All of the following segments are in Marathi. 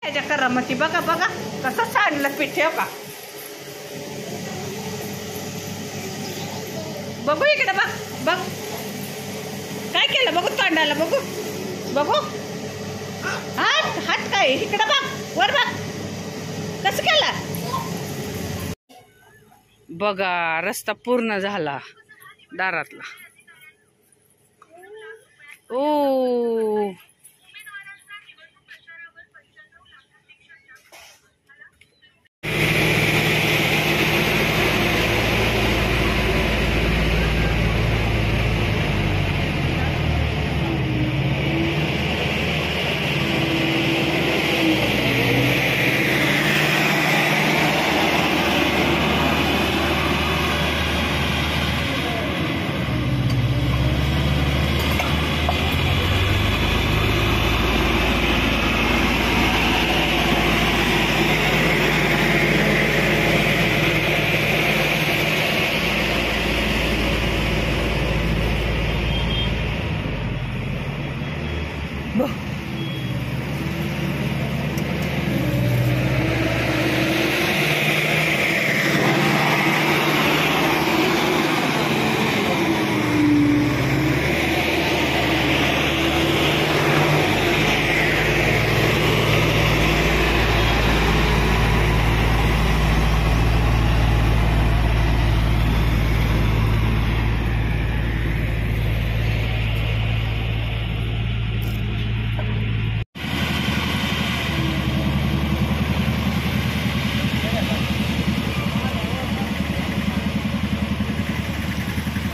त्याच्या करामती बघा बघा कसं सांडलं पीठ ठेव का बघू इकडे बघ बघ काय केलं बघू तोंडाला बघू बघू हात हात काय इकडे बघ वर बघ कसं केलं बघा रस्ता पूर्ण झाला दारातला ओ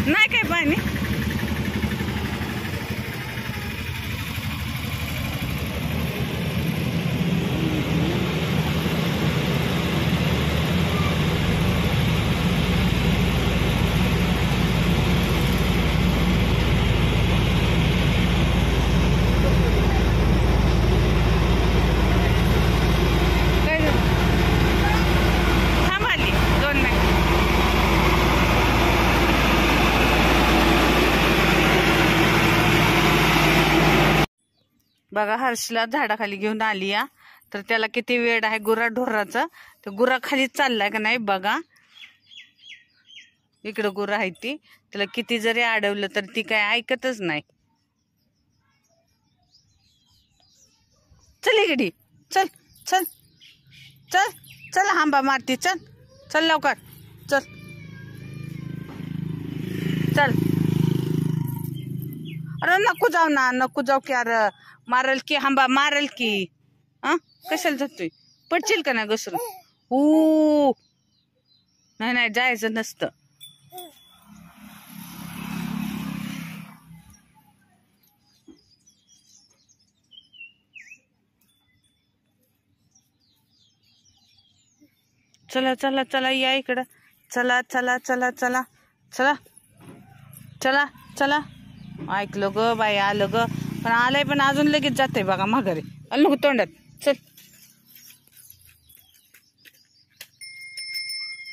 नाही काय पाणी बघा हर्षला झाडाखाली घेऊन आली या तर त्याला किती वेळ आहे गुरा ढोराचा तर गुरा खाली चाललाय का नाही बघा इकडं गुरा आहे ती त्याला किती जरी अडवलं तर ती काय ऐकतच नाही चल इकडे चल चल चल चल हांबा मारती चल चल लवकर चल चल अरे नको जाऊ ना नको जाऊ की अरे मारल की हांबा मारल की कशाला जातोय पडशील का ना घसरून नाही नाही जायचं नसतं चला चला चला या इकडं चला चला चला चला चला चला चला ऐकलं ग बाई आलं ग पण आलंय पण अजून लगेच जाते बघा माघारी आलं नको तोंडात चल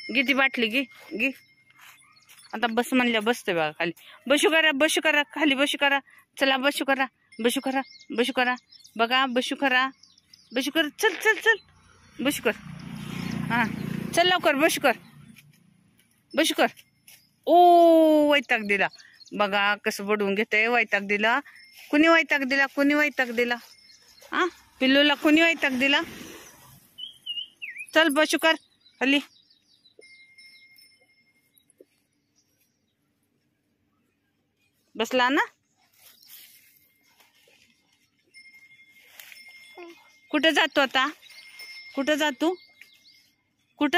किती बाटली गी गी आता बस म्हणल्या बसते बघा खाली बसू करा खाली बसू करा चला बसू करा बसू करा बघा बसू करा चल चल चल बसू कर हा चल लवकर बसू कर ओ वैताग दिला बघा कसं बडवून घेते वैताग दिला कुणी वैताग दिला हा पिल्लूला कुणी वैताग दिला चल बसू कर खाली बसला ना कुठे जातो आता कुठे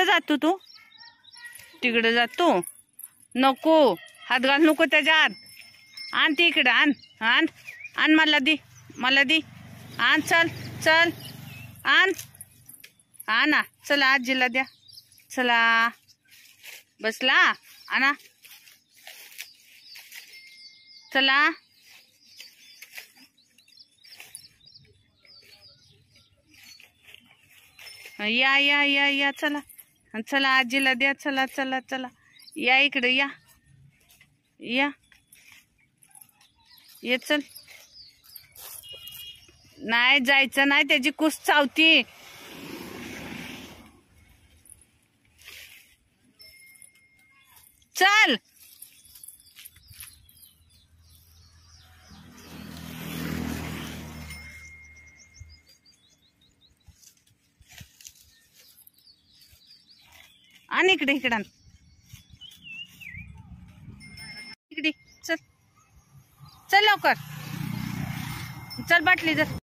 जातो तू तिकडे जातो नको हात घाल नको त्याच्यात आण ती इकडे आण आण आण मला दी आण चल चल आण आणा चला आजीला द्या चला बसला आणा चला या या या या चला चला आजीला द्या चला चला चला या इकडे या या ये चल नाही जायचं नाही, त्याची कुस चावती. चल आणि इकडे इकडे आण. इकडे चल, चल लवकर चल, बाटली जर